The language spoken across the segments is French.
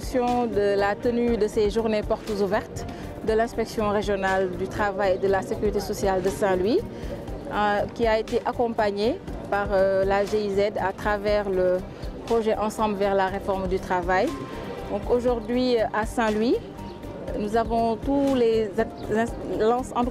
fonction de la tenue de ces journées portes ouvertes de l'inspection régionale du travail et de la sécurité sociale de Saint-Louis, qui a été accompagnée par la GIZ à travers le projet Ensemble vers la réforme du travail. Donc aujourd'hui à Saint-Louis, nous avons en tout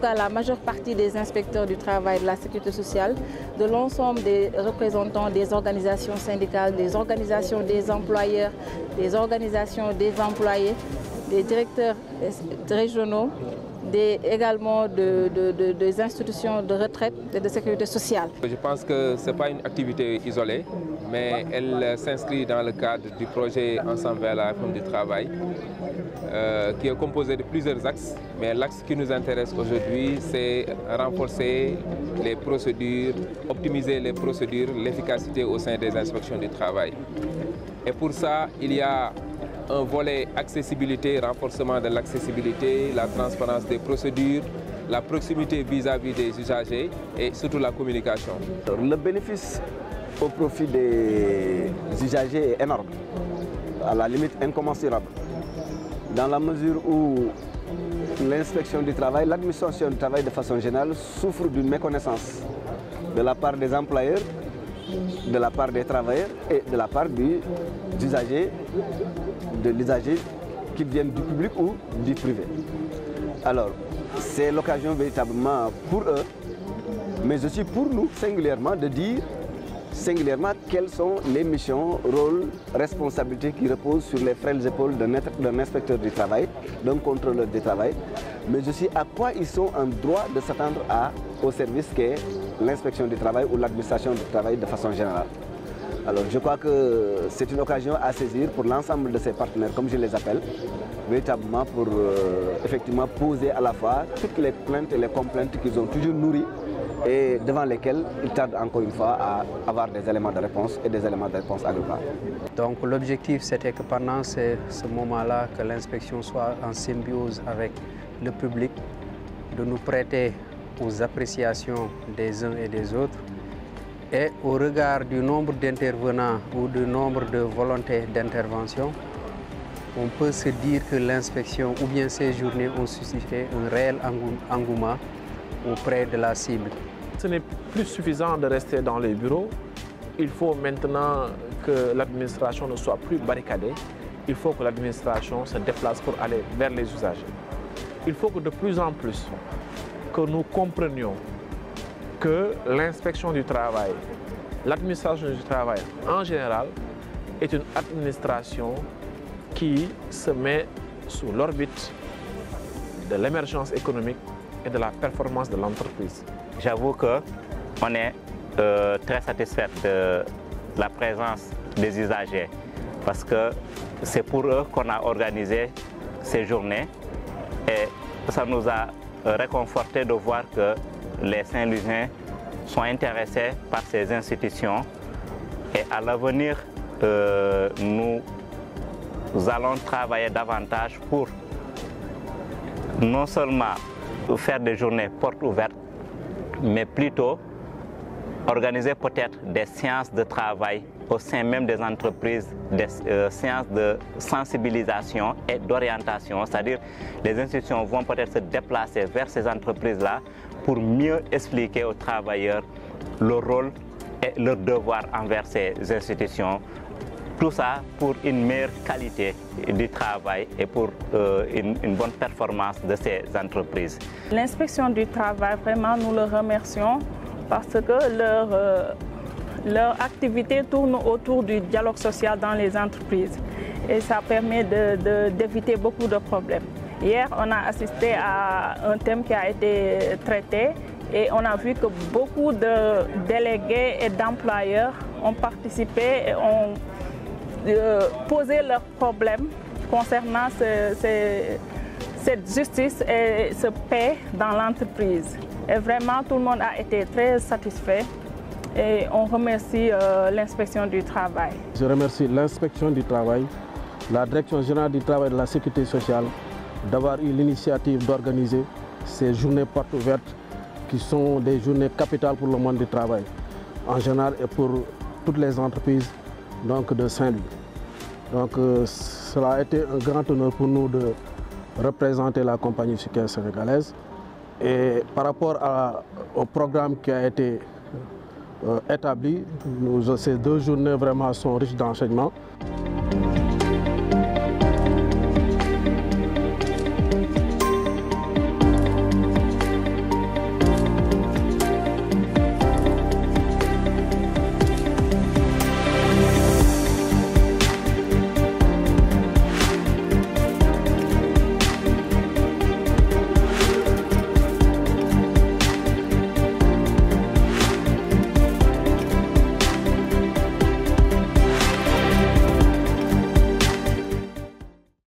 cas la majeure partie des inspecteurs du travail, de la sécurité sociale, de l'ensemble des représentants des organisations syndicales, des organisations des employeurs, des organisations des employés, des directeurs régionaux, également des institutions de retraite et de sécurité sociale. Je pense que ce n'est pas une activité isolée, mais elle s'inscrit dans le cadre du projet Ensemble vers la réforme du travail, qui est composé de plusieurs axes. Mais l'axe qui nous intéresse aujourd'hui, c'est renforcer les procédures, optimiser les procédures, l'efficacité au sein des inspections du travail. Et pour ça, il y a un volet accessibilité, renforcement de l'accessibilité, la transparence des procédures, la proximité vis-à-vis des usagers et surtout la communication. Le bénéfice au profit des usagers est énorme, à la limite incommensurable, dans la mesure où l'inspection du travail, l'administration du travail de façon générale souffre d'une méconnaissance de la part des employeurs, de la part des travailleurs et de la part des usagers, de l'usager qui viennent du public ou du privé. Alors, c'est l'occasion véritablement pour eux, mais aussi pour nous singulièrement, de dire singulièrement quelles sont les missions, rôles, responsabilités qui reposent sur les frêles épaules d'un inspecteur du travail, d'un contrôleur du travail, mais aussi à quoi ils sont en droit de s'attendre au service qu'est l'inspection du travail ou l'administration du travail de façon générale. Alors je crois que c'est une occasion à saisir pour l'ensemble de ces partenaires, comme je les appelle, véritablement pour effectivement poser à la fois toutes les plaintes et les complaintes qu'ils ont toujours nourries et devant lesquelles ils tardent encore une fois à avoir des éléments de réponse et des éléments de réponse agricoles. Donc l'objectif c'était que pendant ce moment-là, que l'inspection soit en symbiose avec le public, de nous prêter aux appréciations des uns et des autres. Et au regard du nombre d'intervenants ou du nombre de volontés d'intervention, on peut se dire que l'inspection ou bien ces journées ont suscité un réel engouement auprès de la cible. Ce n'est plus suffisant de rester dans les bureaux. Il faut maintenant que l'administration ne soit plus barricadée. Il faut que l'administration se déplace pour aller vers les usagers. Il faut que de plus en plus que nous comprenions que l'inspection du travail, l'administration du travail en général, est une administration qui se met sous l'orbite de l'émergence économique et de la performance de l'entreprise. J'avoue qu'on est très satisfait de la présence des usagers parce que c'est pour eux qu'on a organisé ces journées et ça nous a réconforté de voir que les Saint-Louisiens sont intéressés par ces institutions et à l'avenir, nous allons travailler davantage pour non seulement faire des journées portes ouvertes, mais plutôt organiser peut-être des séances de travail au sein même des entreprises, des séances de sensibilisation et d'orientation, c'est-à-dire les institutions vont peut-être se déplacer vers ces entreprises-là pour mieux expliquer aux travailleurs leur rôle et leur devoir envers ces institutions. Tout ça pour une meilleure qualité du travail et pour une bonne performance de ces entreprises. L'inspection du travail, vraiment, nous le remercions parce que leur activité tourne autour du dialogue social dans les entreprises et ça permet d'éviter beaucoup de problèmes. Hier, on a assisté à un thème qui a été traité et on a vu que beaucoup de délégués et d'employeurs ont participé et ont posé leurs problèmes concernant cette justice et ce paix dans l'entreprise. Et vraiment, tout le monde a été très satisfait et on remercie l'inspection du travail. Je remercie l'inspection du travail, la direction générale du travail et de la sécurité sociale d'avoir eu l'initiative d'organiser ces journées portes ouvertes qui sont des journées capitales pour le monde du travail en général et pour toutes les entreprises donc, de Saint-Louis. Donc cela a été un grand honneur pour nous de représenter la compagnie sucrière sénégalaise. Et par rapport au programme qui a été établi, ces 2 journées vraiment sont riches d'enseignements.